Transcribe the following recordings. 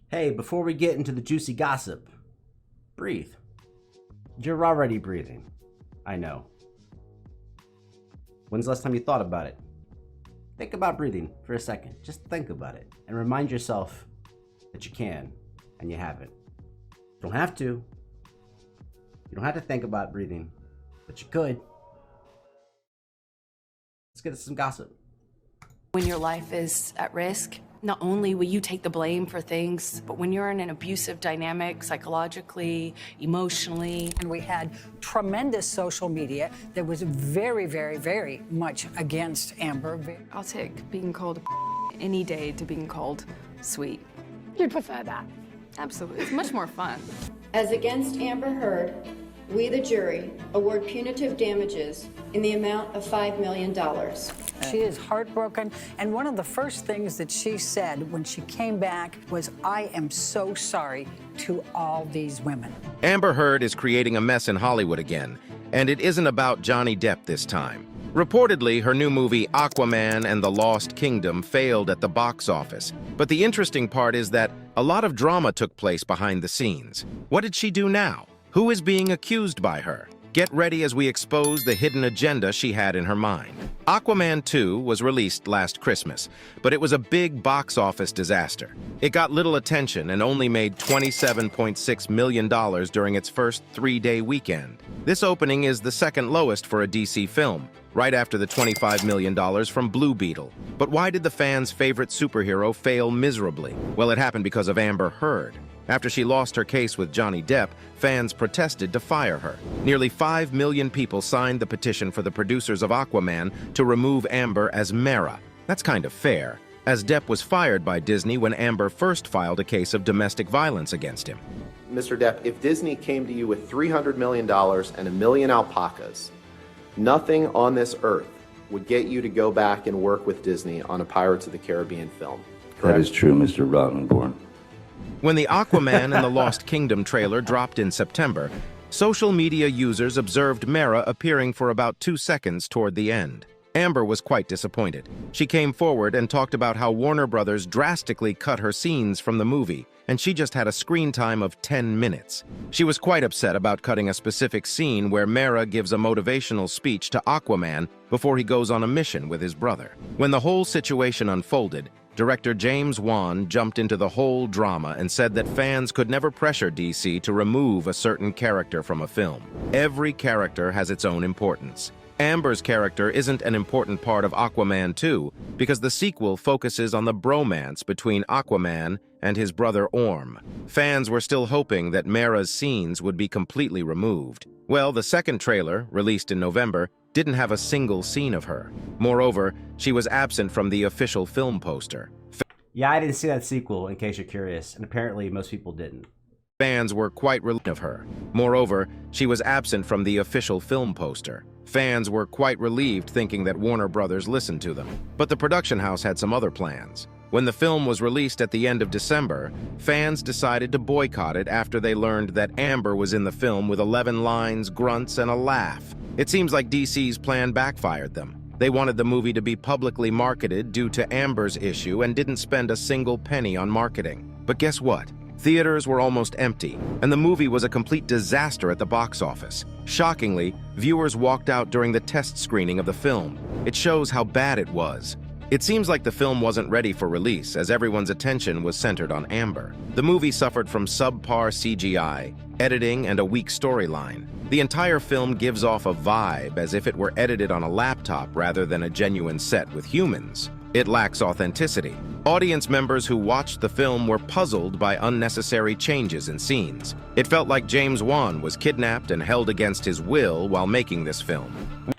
Hey, before we get into the juicy gossip, breathe. You're already breathing. I know. When's the last time you thought about it? Think about breathing for a second. Just think about it and remind yourself that you can and you haven't. You don't have to. You don't have to think about breathing, but you could. Let's get to some gossip. When your life is at risk, not only will you take the blame for things, but when you're in an abusive dynamic, psychologically, emotionally. And we had tremendous social media that was very, very, very much against Amber. I'll take being called any day to being called sweet. You'd prefer that? Absolutely. It's much more fun. As against Amber Heard, we, the jury, award punitive damages in the amount of $5 million. She is heartbroken, and one of the first things that she said when she came back was, "I am so sorry to all these women." Amber Heard is creating a mess in Hollywood again, and it isn't about Johnny Depp this time. Reportedly, her new movie Aquaman and the Lost Kingdom failed at the box office. But the interesting part is that a lot of drama took place behind the scenes. What did she do now? Who is being accused by her? Get ready as we expose the hidden agenda she had in her mind. Aquaman 2 was released last Christmas, but it was a big box office disaster. It got little attention and only made $27.6 million during its first 3-day weekend. This opening is the second lowest for a DC film, right after the $25 million from Blue Beetle. But why did the fans' favorite superhero fail miserably? Well, it happened because of Amber Heard. After she lost her case with Johnny Depp, fans protested to fire her. Nearly 5 million people signed the petition for the producers of Aquaman to remove Amber as Mera. That's kind of fair, as Depp was fired by Disney when Amber first filed a case of domestic violence against him. Mr. Depp, if Disney came to you with $300 million and a million alpacas, nothing on this earth would get you to go back and work with Disney on a Pirates of the Caribbean film. Correct? That is true, Mr. Rottenborn. When the Aquaman and the Lost Kingdom trailer dropped in September, social media users observed Mera appearing for about 2 seconds toward the end. Amber was quite disappointed. She came forward and talked about how Warner Brothers drastically cut her scenes from the movie, and she just had a screen time of 10 minutes. She was quite upset about cutting a specific scene where Mera gives a motivational speech to Aquaman before he goes on a mission with his brother. When the whole situation unfolded, director James Wan jumped into the whole drama and said that fans could never pressure DC to remove a certain character from a film. Every character has its own importance. Amber's character isn't an important part of Aquaman 2 because the sequel focuses on the bromance between Aquaman and his brother Orm. Fans were still hoping that Mera's scenes would be completely removed. Well, the second trailer, released in November, didn't have a single scene of her. Moreover, she was absent from the official film poster. Yeah, I didn't see that sequel, in case you're curious, and apparently most people didn't. Fans were quite relieved of her. Moreover, she was absent from the official film poster. Fans were quite relieved thinking that Warner Brothers listened to them. But the production house had some other plans. When the film was released at the end of December, fans decided to boycott it after they learned that Amber was in the film with 11 lines, grunts, and a laugh. It seems like DC's plan backfired them. They wanted the movie to be publicly marketed due to Amber's issue and didn't spend a single penny on marketing. But guess what? Theaters were almost empty, and the movie was a complete disaster at the box office. Shockingly, viewers walked out during the test screening of the film. It shows how bad it was. It seems like the film wasn't ready for release, as everyone's attention was centered on Amber. The movie suffered from subpar CGI, editing, and a weak storyline. The entire film gives off a vibe as if it were edited on a laptop rather than a genuine set with humans. It lacks authenticity. Audience members who watched the film were puzzled by unnecessary changes in scenes. It felt like James Wan was kidnapped and held against his will while making this film.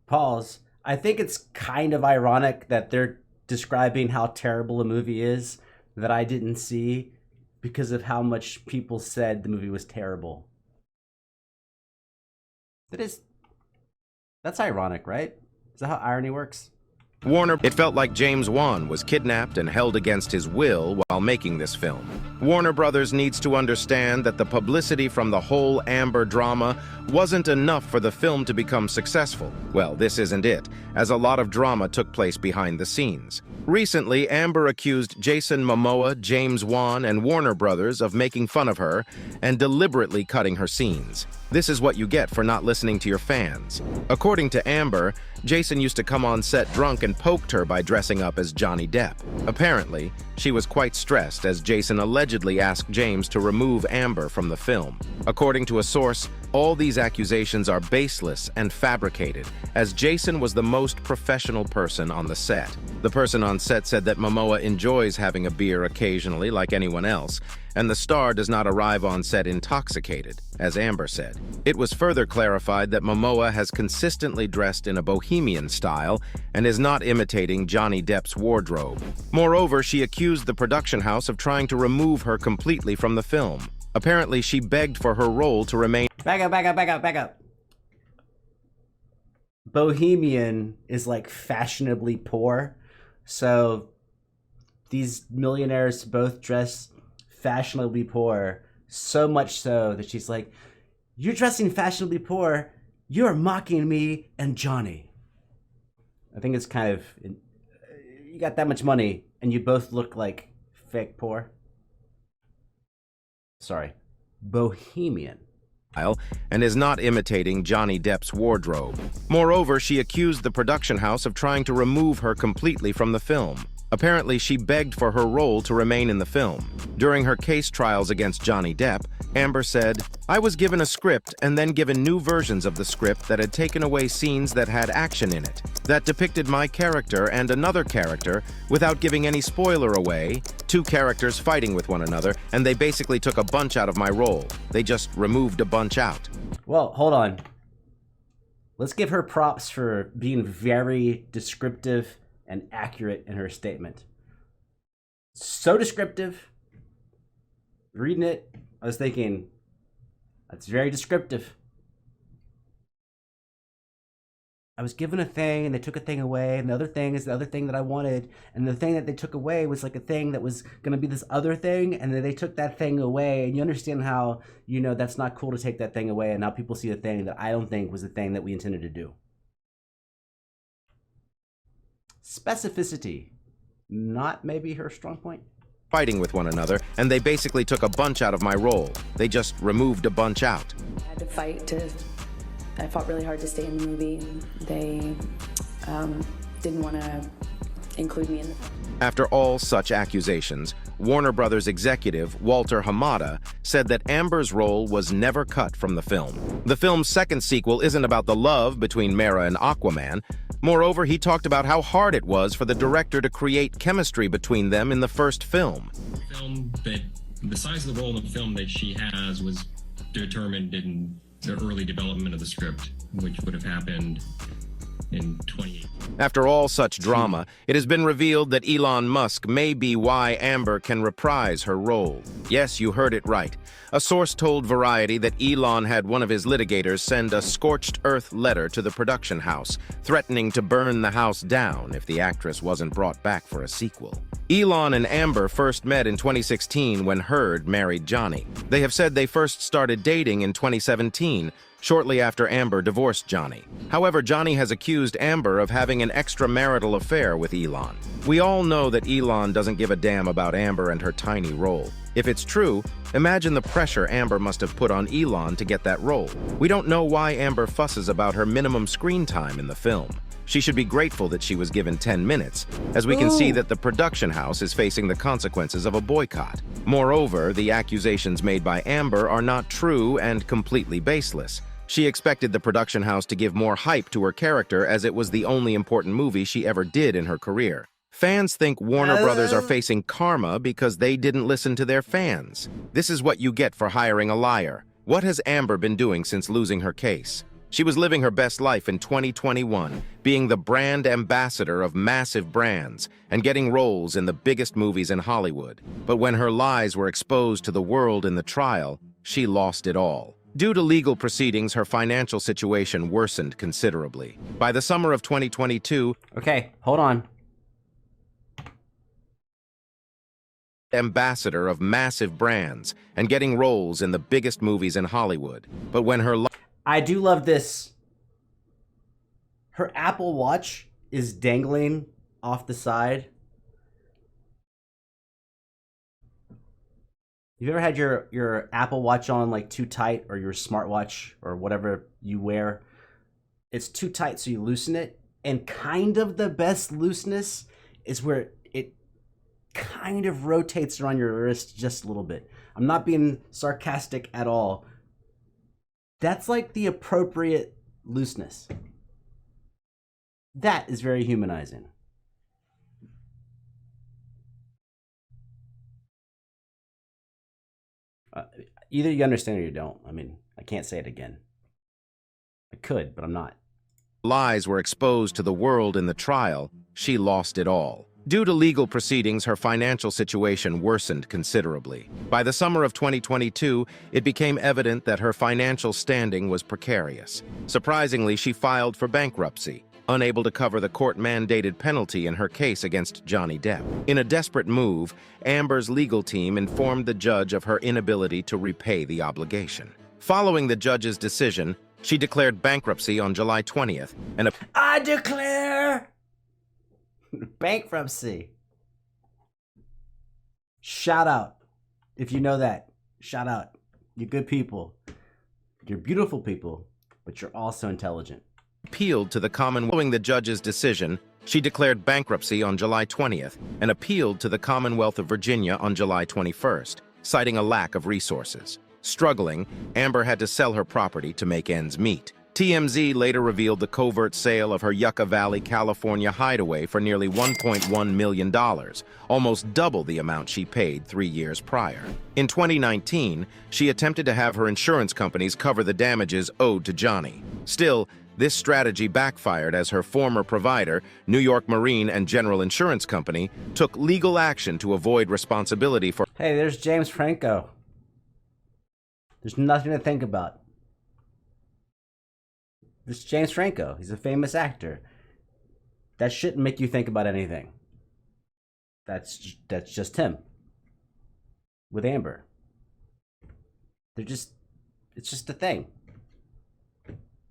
Pause. I think it's kind of ironic that they're describing how terrible a movie is that I didn't see because of how much people said the movie was terrible. That's ironic, right? Is that how irony works? It felt like James Wan was kidnapped and held against his will while making this film. Warner Brothers needs to understand that the publicity from the whole Amber drama wasn't enough for the film to become successful. Well, this isn't it, as a lot of drama took place behind the scenes. Recently, Amber accused Jason Momoa, James Wan, and Warner Brothers of making fun of her and deliberately cutting her scenes. This is what you get for not listening to your fans. According to Amber, Jason used to come on set drunk and poked her by dressing up as Johnny Depp. Apparently, she was quite stressed as Jason allegedly asked James to remove Amber from the film. According to a source, all these accusations are baseless and fabricated, as Jason was the most professional person on the set. The person on set said that Momoa enjoys having a beer occasionally like anyone else, and the star does not arrive on set intoxicated, as Amber said. It was further clarified that Momoa has consistently dressed in a bohemian style and is not imitating Johnny Depp's wardrobe. Moreover, she accused the production house of trying to remove her completely from the film. Apparently, she begged for her role to remain— Back up. Bohemian is like fashionably poor. So these millionaires both dress fashionably poor, so much so that she's like, you're dressing fashionably poor, you're mocking me and Johnny. I think it's kind of, you got that much money and you both look like fake poor. Sorry, bohemian. And is not imitating Johnny Depp's wardrobe. Moreover, she accused the production house of trying to remove her completely from the film. Apparently, she begged for her role to remain in the film. During her case trials against Johnny Depp, Amber said, "I was given a script and then given new versions of the script that had taken away scenes that had action in it, that depicted my character and another character without giving any spoiler away, two characters fighting with one another, and they basically took a bunch out of my role. They just removed a bunch out." Well, hold on. Let's give her props for being very descriptive and accurate in her statement. So descriptive. Reading it, I was thinking, that's very descriptive. I was given a thing and they took a thing away, and the other thing is the other thing that I wanted, and the thing that they took away was like a thing that was going to be this other thing, and then they took that thing away, and you understand how, you know, that's not cool to take that thing away, and now people see a thing that I don't think was the thing that we intended to do. Specificity, not maybe her strong point. Fighting with one another, and they basically took a bunch out of my role. They just removed a bunch out. I had to fight I fought really hard to stay in the movie. They didn't want to include me in the film. After all such accusations, Warner Brothers executive Walter Hamada said that Amber's role was never cut from the film. The film's second sequel isn't about the love between Mera and Aquaman. Moreover, he talked about how hard it was for the director to create chemistry between them in the first film. The size of the role in the film that she has was determined in the early development of the script, which would have happened in 2018. After all such drama, it has been revealed that Elon Musk may be why Amber can reprise her role. Yes, you heard it right. A source told Variety that Elon had one of his litigators send a scorched earth letter to the production house, threatening to burn the house down if the actress wasn't brought back for a sequel. Elon and Amber first met in 2016 when Heard married Johnny. They have said they first started dating in 2017, shortly after Amber divorced Johnny. However, Johnny has accused Amber of having an extramarital affair with Elon. We all know that Elon doesn't give a damn about Amber and her tiny role. If it's true, imagine the pressure Amber must have put on Elon to get that role. We don't know why Amber fusses about her minimum screen time in the film. She should be grateful that she was given 10 minutes, as we can see that the production house is facing the consequences of a boycott. Moreover, the accusations made by Amber are not true and completely baseless. She expected the production house to give more hype to her character as it was the only important movie she ever did in her career. Fans think Warner Brothers are facing karma because they didn't listen to their fans. This is what you get for hiring a liar. What has Amber been doing since losing her case? She was living her best life in 2021, being the brand ambassador of massive brands and getting roles in the biggest movies in Hollywood. But when her lies were exposed to the world in the trial, she lost it all. Due to legal proceedings, her financial situation worsened considerably. By the summer of 2022... Okay, hold on. ambassador of massive brands and getting roles in the biggest movies in Hollywood. But when her I do love this. Her Apple Watch is dangling off the side. You've ever had your Apple Watch on like too tight, or your smartwatch or whatever you wear? It's too tight, so you loosen it. And kind of the best looseness is where it kind of rotates around your wrist just a little bit. I'm not being sarcastic at all. That's like the appropriate looseness. That is very humanizing. Either you understand or you don't. I mean, I can't say it again. I could, but I'm not. Lies were exposed to the world in the trial, she lost it all. Due to legal proceedings, her financial situation worsened considerably. By the summer of 2022, it became evident that her financial standing was precarious. Surprisingly, she filed for bankruptcy, unable to cover the court-mandated penalty in her case against Johnny Depp. In a desperate move, Amber's legal team informed the judge of her inability to repay the obligation. Following the judge's decision, she declared bankruptcy on July 20th, and I declare bankruptcy. Shout out. If you know that, shout out. You're good people. You're beautiful people, but you're also intelligent. Appealed to the Commonwealth. Following the judge's decision, she declared bankruptcy on July 20th and appealed to the Commonwealth of Virginia on July 21st, citing a lack of resources. Struggling, Amber had to sell her property to make ends meet. TMZ later revealed the covert sale of her Yucca Valley, California hideaway for nearly $1.1 million, almost double the amount she paid 3 years prior. In 2019, she attempted to have her insurance companies cover the damages owed to Johnny. Still, this strategy backfired as her former provider, New York Marine and General Insurance Company, took legal action to avoid responsibility for... Hey, there's James Franco. There's nothing to think about. This is James Franco. He's a famous actor. That shouldn't make you think about anything. That's just him. With Amber. It's just a thing.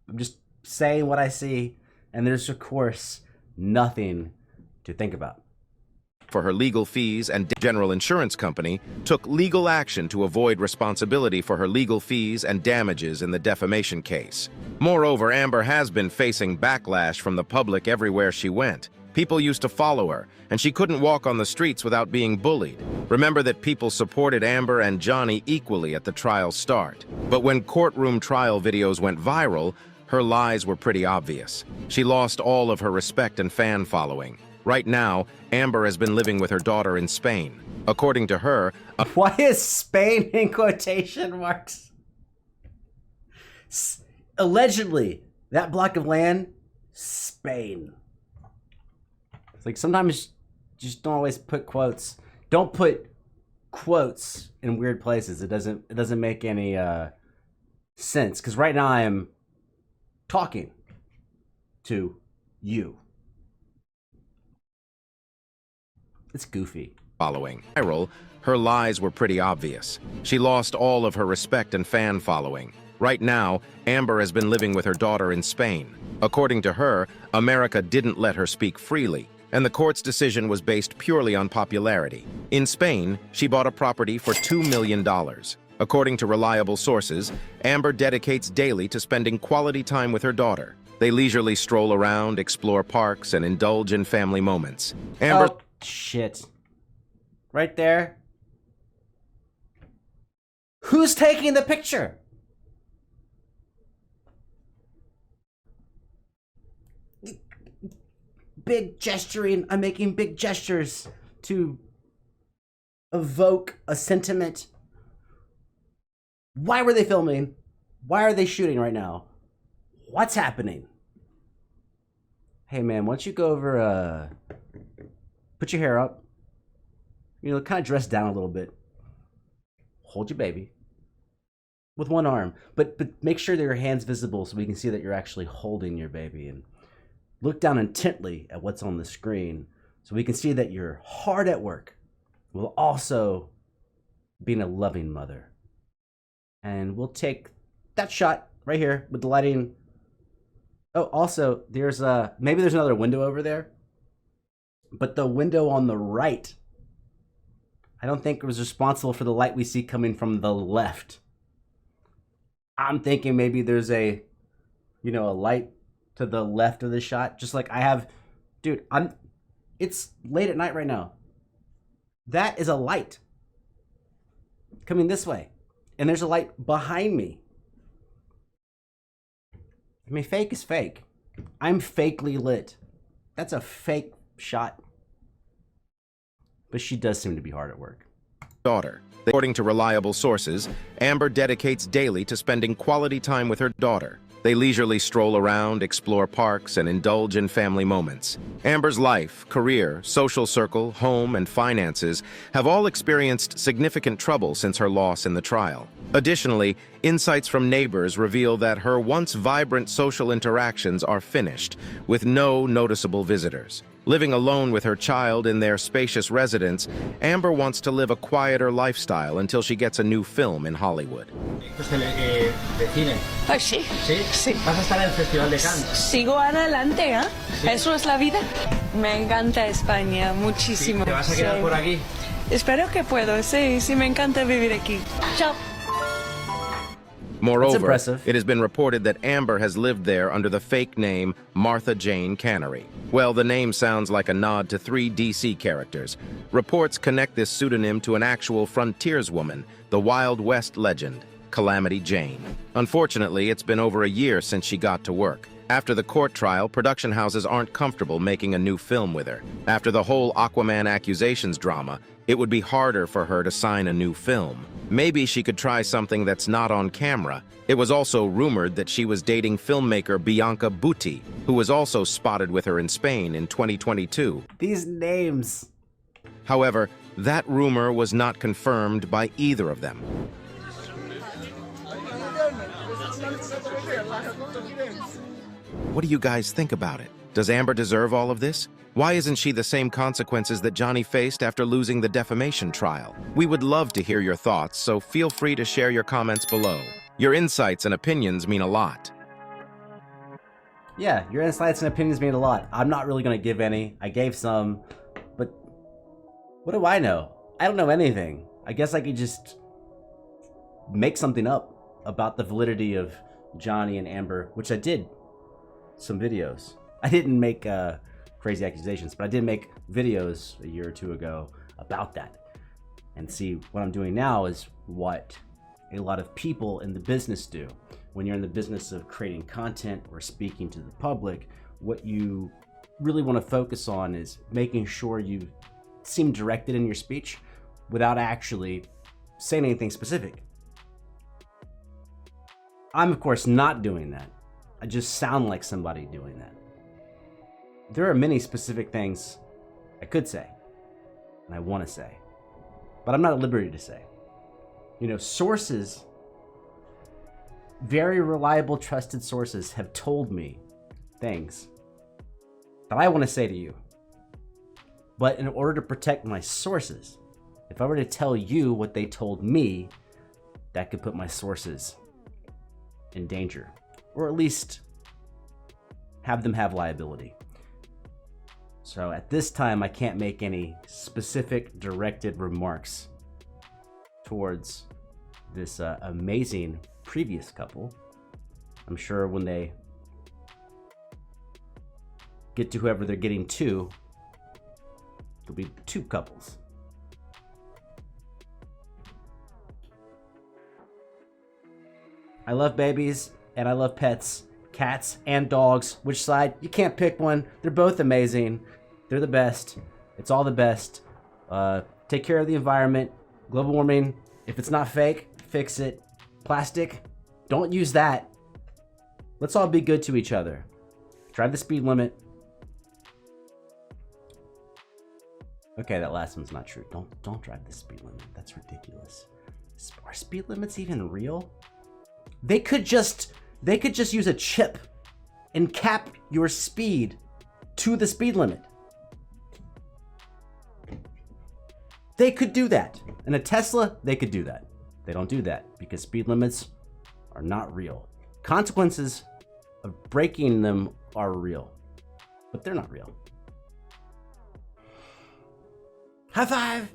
I'm just saying what I see, and there's, of course, nothing to think about. For her legal fees, and General Insurance Company took legal action to avoid responsibility for her legal fees and damages in the defamation case. Moreover, Amber has been facing backlash from the public everywhere she went. People used to follow her, and she couldn't walk on the streets without being bullied. Remember that people supported Amber and Johnny equally at the trial's start. But when courtroom trial videos went viral, her lies were pretty obvious. She lost all of her respect and fan following. Right now, Amber has been living with her daughter in Spain. According to her... Why is Spain in quotation marks? Allegedly, that block of land, Spain. It's like sometimes just don't always put quotes. Don't put quotes in weird places. It doesn't make any sense. Because right now I am talking to you. It's goofy. Following viral, her lies were pretty obvious. She lost all of her respect and fan following. Right now, Amber has been living with her daughter in Spain. According to her, America didn't let her speak freely, and the court's decision was based purely on popularity. In Spain, she bought a property for $2 million. According to reliable sources, Amber dedicates daily to spending quality time with her daughter. They leisurely stroll around, explore parks, and indulge in family moments. Amber... Oh, shit. Right there. Who's taking the picture? Big gesturing. I'm making big gestures to evoke a sentiment. Why were they filming? Why are they shooting right now? What's happening? Hey man, why don't you go over, put your hair up. You know, kind of dress down a little bit. Hold your baby. With one arm. But make sure that your hand's visible so we can see that you're actually holding your baby. And look down intently at what's on the screen so we can see that you're hard at work. while also being a loving mother. And we'll take that shot right here with the lighting. Oh, also, there's maybe there's another window over there, but the window on the right, I don't think it was responsible for the light we see coming from the left. I'm thinking maybe there's a light to the left of the shot, just like I have. Dude, it's late at night right now. That is a light coming this way, and there's a light behind me. I mean, fake is fake. I'm fakely lit. That's a fake shot. But she does seem to be hard at work. Daughter. According to reliable sources, Amber dedicates daily to spending quality time with her daughter. They leisurely stroll around, explore parks, and indulge in family moments. Amber's life, career, social circle, home, and finances have all experienced significant trouble since her loss in the trial. Additionally, insights from neighbors reveal that her once vibrant social interactions are finished, with no noticeable visitors. Living alone with her child in their spacious residence, Amber wants to live a quieter lifestyle until she gets a new film in Hollywood. De cine. Ay, sí. ¿Sí? Sí. ¿Vas a estar en el Festival de Cannes? Sigo adelante, ¿eh? Eso es la vida. Me encanta España, muchísimo. ¿Te vas a quedar por aquí? Espero que puedo, sí, sí, me encanta vivir aquí. Chao. Moreover, it has been reported that Amber has lived there under the fake name Martha Jane Cannery. Well, the name sounds like a nod to 3 DC characters. Reports connect this pseudonym to an actual frontierswoman, the Wild West legend, Calamity Jane. Unfortunately, it's been over a year since she got to work. After the court trial, production houses aren't comfortable making a new film with her. After the whole Aquaman accusations drama, it would be harder for her to sign a new film. Maybe she could try something that's not on camera. It was also rumored that she was dating filmmaker Bianca Butti, who was also spotted with her in Spain in 2022. These names. However, that rumor was not confirmed by either of them. What do you guys think about it? Does Amber deserve all of this? Why isn't she the same consequences that Johnny faced after losing the defamation trial? We would love to hear your thoughts, so feel free to share your comments below. Your insights and opinions mean a lot. Yeah, your insights and opinions mean a lot. I'm not really going to give any. I gave some, but what do I know? I don't know anything. I guess I could just make something up about the validity of Johnny and Amber, which I did some videos. I didn't make crazy accusations, but I did make videos a year or two ago about that. And see, what I'm doing now is what a lot of people in the business do. When you're in the business of creating content or speaking to the public, what you really want to focus on is making sure you seem directed in your speech without actually saying anything specific. I'm, of course, not doing that. I just sound like somebody doing that. There are many specific things I could say, and I want to say, but I'm not at liberty to say. You know, sources, very reliable, trusted sources have told me things that I want to say to you. But in order to protect my sources, if I were to tell you what they told me, that could put my sources in danger, or at least have them have liability. So at this time, I can't make any specific directed remarks towards this amazing previous couple. I'm sure when they get to whoever they're getting to, there'll be 2 couples. I love babies and I love pets, cats and dogs. Which side? You can't pick one. They're both amazing. They're the best. It's all the best. Take care of the environment. Global warming, if it's not fake, fix it. Plastic, don't use that. Let's all be good to each other. Drive the speed limit. Okay, that last one's not true. Don't drive the speed limit. That's ridiculous. Are speed limits even real? They could just use a chip and cap your speed to the speed limit. They could do that. In a Tesla, they could do that. They don't do that because speed limits are not real. Consequences of breaking them are real, but they're not real. High five!